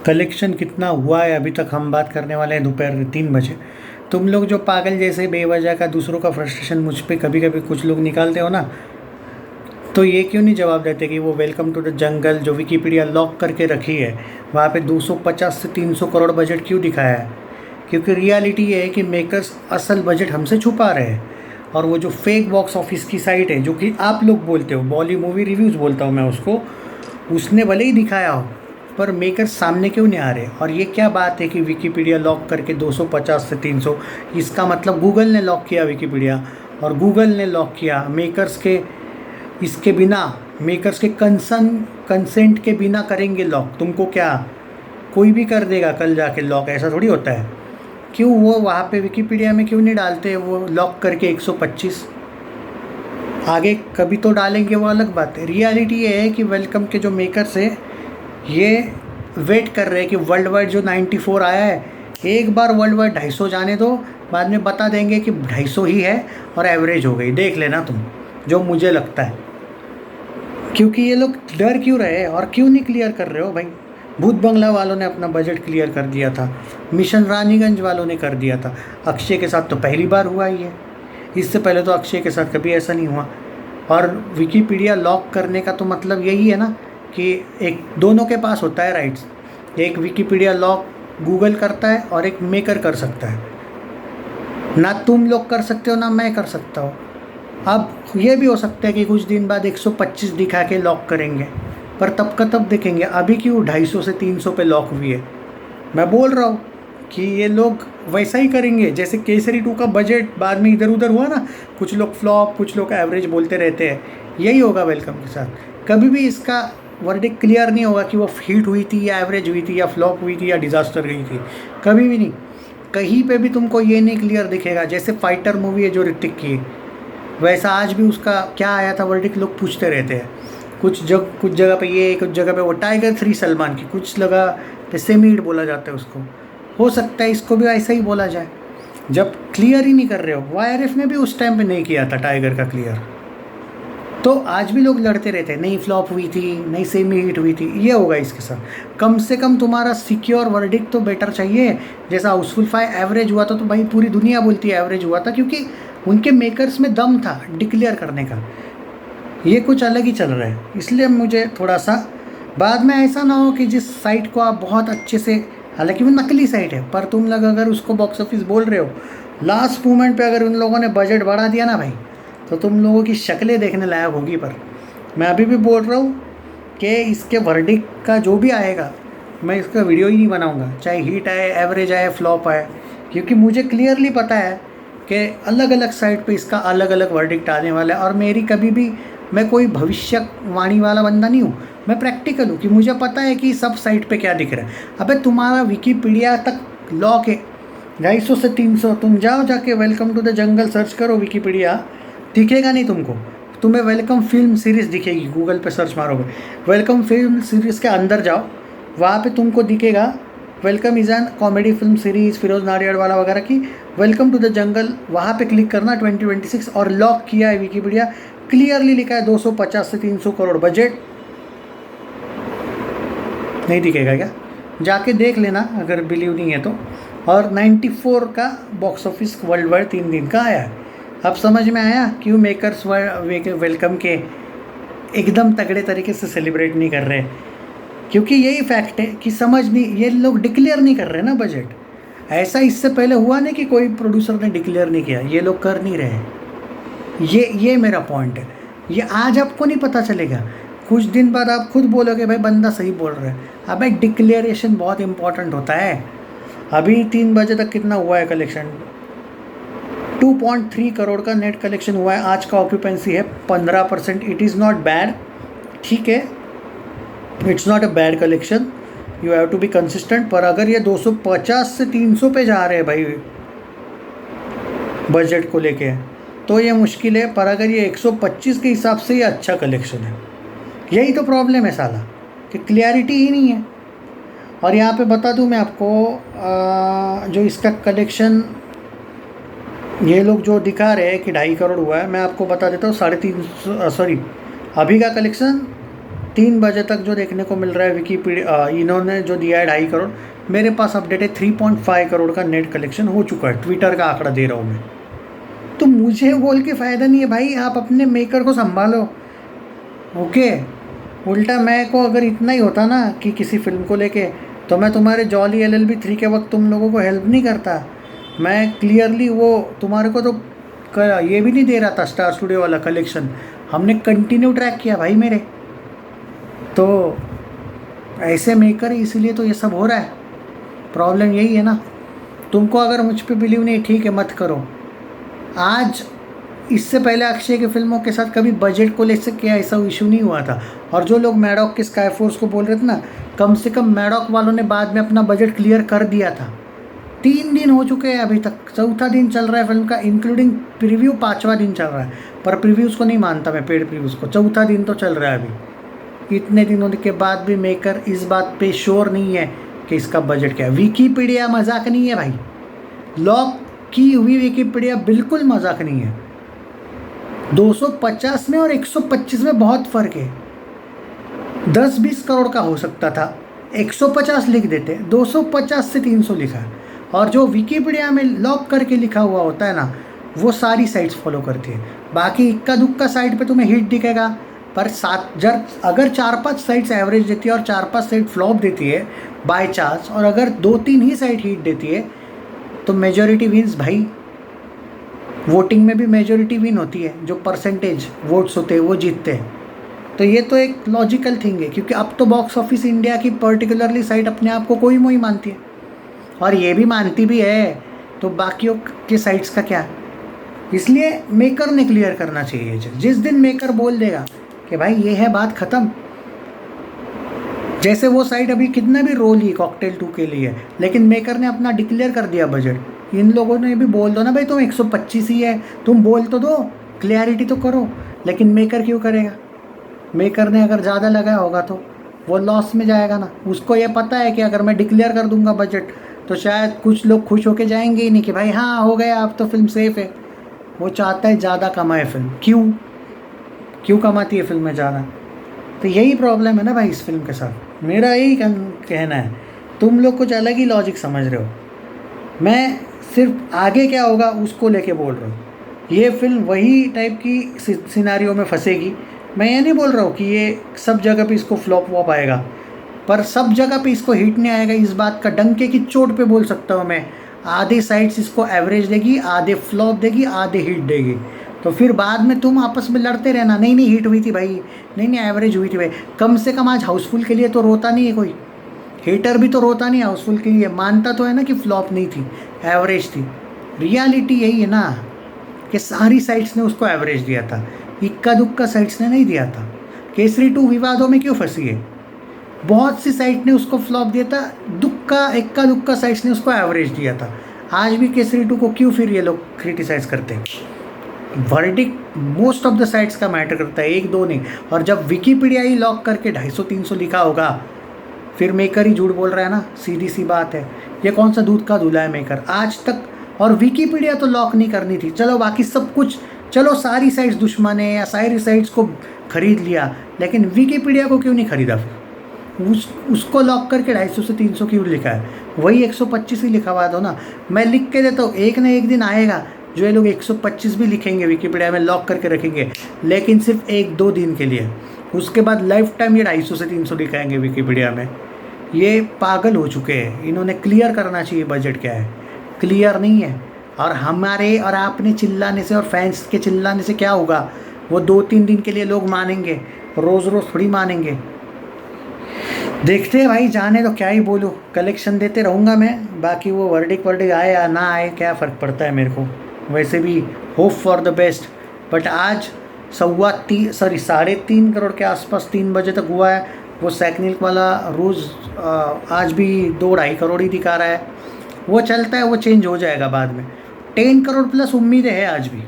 Collection कितना हुआ है अभी तक हम बात करने वाले हैं दोपहर के 3 बजे। तुम लोग जो पागल जैसे बेवजह का दूसरों का फ्रस्ट्रेशन मुझ पे कभी कभी कुछ लोग निकालते हो ना, तो ये क्यों नहीं जवाब देते कि वो वेलकम टू द जंगल जो विकीपीडिया लॉक करके रखी है वहाँ पे 250 से 300 करोड़ बजट क्यों दिखाया है? क्योंकि रियलिटी ये है कि मेकर्स असल बजट हमसे छुपा रहे हैं। और वो जो फेक बॉक्स ऑफिस की साइट है, जो कि आप लोग बोलते हो बॉली मूवी रिव्यूज़ बोलता हूँ मैं उसको, उसने भले ही दिखाया हो, पर मेकर्स सामने क्यों नहीं आ रहे? और ये क्या बात है कि विकीपीडिया लॉक करके 250 से 300, इसका मतलब गूगल ने लॉक किया विकीपीडिया, और गूगल ने लॉक किया मेकर्स के, इसके बिना, मेकर्स के कंसेंट के बिना करेंगे लॉक। तुमको क्या कोई भी कर देगा कल जाके लॉक? ऐसा थोड़ी होता है। क्यों वो वहाँ पे विकीपीडिया में क्यों नहीं डालते वो लॉक करके 125? आगे कभी तो डालेंगे, वो अलग बात है। रियलिटी ये है कि वेलकम के जो मेकर्स है ये वेट कर रहे हैं कि वर्ल्ड वाइड जो 94 आया है, एक बार वर्ल्ड वाइड 250 जाने दो, बाद में बता देंगे कि 250 ही है और एवरेज हो गई। देख लेना तुम, जो मुझे लगता है। क्योंकि ये लोग डर क्यों रहे हैं और क्यों नहीं क्लियर कर रहे हो भाई? भूत बंगला वालों ने अपना बजट क्लियर कर दिया था, मिशन रानीगंज वालों ने कर दिया था, अक्षय के साथ तो पहली बार हुआ ही है। इससे पहले तो अक्षय के साथ कभी ऐसा नहीं हुआ। और विकीपीडिया लॉक करने का तो मतलब यही है ना कि एक दोनों के पास होता है राइट्स। एक विकीपीडिया लॉक गूगल करता है और एक मेकर कर सकता है। ना तुम लोग कर सकते हो ना मैं कर सकता हूँ। अब ये भी हो सकता है कि कुछ दिन बाद 125 दिखा के लॉक करेंगे, पर तब का तब देखेंगे। अभी क्यों 250 से 300 पे लॉक हुई है? मैं बोल रहा हूँ कि ये लोग वैसा ही करेंगे जैसे केसरी 2 का बजट बाद में इधर उधर हुआ ना, कुछ लोग फ्लॉप कुछ लोग एवरेज बोलते रहते हैं। यही होगा वेलकम के साथ। कभी भी इसका वर्डिक्ट क्लियर नहीं होगा कि वो हिट हुई थी या एवरेज हुई थी या फ्लॉप हुई थी या डिज़ास्टर गई थी। कभी भी नहीं, कहीं पे भी तुमको ये नहीं क्लियर दिखेगा। जैसे फाइटर मूवी है जो ऋतिक की, वैसा आज भी उसका क्या आया था वर्डिक्ट, लोग पूछते रहते हैं। कुछ जगह पे ये, कुछ जगह पे वो। टाइगर 3 सलमान की, कुछ लगा तो सेमी हिट बोला जाता है उसको। हो सकता है इसको भी ऐसा ही बोला जाए जब क्लियर ही नहीं कर रहे हो। वाईआरएफ ने भी उस टाइम पे नहीं किया था टाइगर का क्लियर, तो आज भी लोग लड़ते रहते हैं, नहीं फ्लॉप हुई थी, नहीं सेमी हिट हुई थी। ये होगा इसके साथ। कम से कम तुम्हारा सिक्योर वर्डिक्ट तो बेटर चाहिए। जैसा हाउसफुल 5 एवरेज हुआ था तो भाई पूरी दुनिया बोलती है एवरेज हुआ था, क्योंकि उनके मेकर्स में दम था डिक्लेयर करने का। ये कुछ अलग ही चल रहा है। इसलिए मुझे थोड़ा सा, बाद में ऐसा ना हो कि जिस साइट को आप बहुत अच्छे से, हालांकि वो नकली साइट है, पर तुम लोग अगर उसको बॉक्स ऑफिस बोल रहे हो, लास्ट मोमेंट पे अगर उन लोगों ने बजट बढ़ा दिया ना भाई, तो तुम लोगों की शक्लें देखने लायक होगी। पर मैं अभी भी बोल रहा हूँ कि इसके वर्डिक्ट का जो भी आएगा, मैं इसका वीडियो ही नहीं बनाऊँगा, चाहे हिट आए, एवरेज आए, फ्लॉप आए, क्योंकि मुझे क्लियरली पता है कि अलग अलग साइट पे इसका अलग अलग वर्डिक्ट आने वाला है। और मेरी कभी भी, मैं कोई भविष्यवाणी वाला बंदा नहीं हूँ, मैं प्रैक्टिकल हूँ कि मुझे पता है कि सब साइट पे क्या दिख रहा है। अबे तुम्हारा विकीपीडिया तक लॉक है 250 से 300, तुम जाओ जाके welcome to the jungle search करो विकीपीडिया, दिखेगा नहीं तुमको। तुम्हें वेलकम फिल्म सीरीज़ दिखेगी, गूगल पे सर्च मारोगे वेलकम फिल्म सीरीज़ के अंदर जाओ, वहाँ पे तुमको दिखेगा welcome is an comedy film series, Firoz Nadiadwala वगैरह की। वेलकम टू द जंगल, वहाँ पे क्लिक करना 2026, और लॉक किया है विकीपीडिया, क्लियरली लिखा है 250 से 300 करोड़ बजट। नहीं दिखेगा क्या? जाके देख लेना अगर बिलीव नहीं है तो। और 94 का बॉक्स ऑफिस वर्ल्ड वाइड 3 दिन का आया है। अब समझ में आया क्यों मेकर्स वेलकम के एकदम तगड़े तरीके से सेलिब्रेट नहीं कर रहे? क्योंकि यही फैक्ट है कि समझ नहीं, ये लोग डिक्लेयर नहीं कर रहे ना बजट। ऐसा इससे पहले हुआ नहीं कि कोई प्रोड्यूसर ने डिक्लेयर नहीं किया, ये लोग कर नहीं रहे। ये मेरा पॉइंट है। ये आज आपको नहीं पता चलेगा, कुछ दिन बाद आप खुद बोलोगे भाई बंदा सही बोल रहा है। अबे डिक्लेरेशन बहुत इंपॉर्टेंट होता है। अभी 3 बजे तक कितना हुआ है कलेक्शन? 2.3 करोड़ का नेट कलेक्शन हुआ है। आज का ऑक्यूपेंसी है 15%। इट इज़ नॉट बैड, ठीक है, it's not a bad collection, you have to be consistent. पर अगर ये 250 से 300 पे जा रहे हैं भाई बजट को लेके, तो ये मुश्किल है। पर अगर ये 125 के हिसाब से ये अच्छा कलेक्शन है। यही तो प्रॉब्लम है साला, कि क्लियरिटी ही नहीं है। और यहाँ पे बता दूँ मैं आपको, जो इसका कलेक्शन ये लोग जो दिखा रहे हैं कि 2.5 करोड़ हुआ है, मैं आपको बता देता हूँ 3.5, सॉरी, अभी का कलेक्शन 3 बजे तक जो देखने को मिल रहा है विकीपीडिया, इन्होंने जो दिया है 2.5 करोड़, मेरे पास अपडेट है 3.5 करोड़ का नेट कलेक्शन हो चुका है। ट्विटर का आंकड़ा दे रहा हूँ मैं। तो मुझे बोल के फ़ायदा नहीं है भाई, आप अपने मेकर को संभालो। ओके, उल्टा मैं को अगर इतना ही होता ना कि किसी फिल्म को लेके, तो मैं तुम्हारे जॉली LLB 3 के वक्त तुम लोगों को हेल्प नहीं करता। मैं क्लियरली वो तुम्हारे को तो ये भी नहीं दे रहा था स्टार स्टूडियो वाला कलेक्शन, हमने कंटिन्यू ट्रैक किया भाई मेरे। तो ऐसे मेकर है, इसीलिए तो ये सब हो रहा है। प्रॉब्लम यही है ना। तुमको अगर मुझ पे बिलीव नहीं, ठीक है मत करो। आज इससे पहले अक्षय की फिल्मों के साथ कभी बजट को लेकर क्या ऐसा इशू नहीं हुआ था। और जो लोग मैडॉक के स्काई फोर्स को बोल रहे थे ना, कम से कम मैडॉक वालों ने बाद में अपना बजट क्लियर कर दिया था। 3 दिन हो चुके हैं अभी तक, 4था दिन चल रहा है फिल्म का, इंक्लूडिंग प्रीव्यू 5वां दिन चल रहा है। पर प्रीव्यूज़ को नहीं मानता मैं, पेड प्रीव्यूज़ को। 4था दिन तो चल रहा है अभी। इतने दिनों के बाद भी मेकर इस बात पे श्योर नहीं है कि इसका बजट क्या है। विकीपीडिया मजाक नहीं है भाई, लॉक की हुई विकीपीडिया बिल्कुल मजाक नहीं है। 250 में और 125 में बहुत फ़र्क है। 10-20 करोड़ का हो सकता था, 150 लिख देते, 250 से 300 लिखा है। और जो विकीपीडिया में लॉक करके लिखा हुआ होता है ना, वो सारी साइट्स फॉलो करती है। बाकी इक्का दुक्का साइट पे तुम्हें हिट दिखेगा, पर अगर 4-5 साइट्स एवरेज देती है और 4-5 साइट फ्लॉप देती है बाय चांस, और अगर 2-3 ही साइट हिट देती है, तो मेजॉरिटी विन्स भाई। वोटिंग में भी मेजॉरिटी विन होती है, जो परसेंटेज वोट्स होते हैं वो जीतते हैं। तो ये तो एक लॉजिकल थिंग है, क्योंकि अब तो बॉक्स ऑफिस इंडिया की पर्टिकुलरली साइट अपने आप को कोई मोई मानती है, और ये भी मानती भी है, तो बाकियों के साइट्स का क्या। इसलिए मेकर ने क्लियर करना चाहिए। जिस दिन मेकर बोल देगा कि भाई ये है बात ख़त्म, जैसे वो साइट अभी कितना भी रोल ही कॉकटेल 2 के लिए, लेकिन मेकर ने अपना डिक्लेयर कर दिया बजट। इन लोगों ने भी बोल दो ना भाई तुम 125 ही है, तुम बोल तो दो, क्लैरिटी तो करो। लेकिन मेकर क्यों करेगा? मेकर ने अगर ज़्यादा लगाया होगा तो वो लॉस में जाएगा ना। उसको ये पता है कि अगर मैं डिक्लेयर कर दूंगा बजट, तो शायद कुछ लोग खुश होके जाएंगे ही नहीं कि भाई हाँ हो गया, अब तो फिल्म सेफ है। वो चाहता है ज़्यादा कमाए फिल्म। क्यों कमाती है फिल्में ज़्यादा? तो यही प्रॉब्लम है ना भाई इस फिल्म के साथ। मेरा यही कहना है, तुम लोग कुछ अलग ही लॉजिक समझ रहे हो, मैं सिर्फ आगे क्या होगा उसको लेके बोल रहा हूँ। ये फिल्म वही टाइप की सिनारियों में फंसेगी। मैं ये नहीं बोल रहा हूँ कि ये सब जगह पे इसको फ्लॉप वॉप आएगा, पर सब जगह पे इसको हिट नहीं आएगा, इस बात का डंके की चोट पे बोल सकता हूँ मैं। आधे साइड्स इसको एवरेज देगी, आधे फ्लॉप देगी, आधे हिट देगी। तो फिर बाद में तुम आपस में लड़ते रहना, नहीं हिट हुई थी भाई, नहीं एवरेज हुई थी भाई। कम से कम आज हाउसफुल के लिए तो रोता नहीं है कोई, हेटर भी तो रोता नहीं हाउसफुल के लिए, मानता तो है ना कि फ्लॉप नहीं थी, एवरेज थी। रियलिटी यही है ना कि सारी साइट्स ने उसको एवरेज दिया था, इक्का दुक्का साइट्स ने नहीं दिया था। केसरी 2 विवादों में क्यों फंसी है? बहुत सी साइट ने उसको फ्लॉप दिया था, इक्का दुक्का साइट्स ने उसको एवरेज दिया था। आज भी केसरी 2 को क्यों फिर ये लोग क्रिटिसाइज़ करते हैं? Verdict most of the sites का मैटर करता है, 1-2 नहीं। और जब विकीपीडिया ही लॉक करके 250-300 लिखा होगा, फिर मेकर ही झूठ बोल रहा है ना, सीधी सी बात है। ये कौन सा दूध का धुला है मेकर आज तक? और विकीपीडिया तो लॉक नहीं करनी थी, चलो बाकी सब कुछ, चलो सारी साइट्स दुश्मन है या सारी साइट्स को खरीद लिया, लेकिन विकीपीडिया को क्यों नहीं खरीदा? फिर उसको लॉक करके 250 से 300 क्यों लिखा है? वही 125 ही लिखा हुआ दो ना। मैं लिख के देता हूँ, एक ना एक दिन आएगा जो ये लोग 125 भी लिखेंगे, विकीपीडिया में लॉक करके रखेंगे, लेकिन सिर्फ 1-2 दिन के लिए। उसके बाद लाइफ टाइम ये 250 से 300 लिखाएंगे विकीपीडिया में। ये पागल हो चुके हैं। इन्होंने क्लियर करना चाहिए बजट क्या है, क्लियर नहीं है। और हमारे और आपने चिल्लाने से और फैंस के चिल्लाने से क्या होगा? वो 2-3 दिन के लिए लोग मानेंगे, रोज़ रोज़ थोड़ी मानेंगे। देखते हैं भाई, जाने तो क्या ही बोलूँ, कलेक्शन देते रहूँगा मैं। बाकी वो वर्डिक आए या ना आए क्या फ़र्क पड़ता है मेरे को, वैसे भी hope for the best. But आज 3.5 करोड़ के आसपास 3 बजे तक हुआ है। वो सैकनिक वाला रोज़ आज भी 2-2.5 करोड़ ही दिखा रहा है। वो चलता है, वो चेंज हो जाएगा बाद में। 10 करोड़ प्लस उम्मीद है आज भी।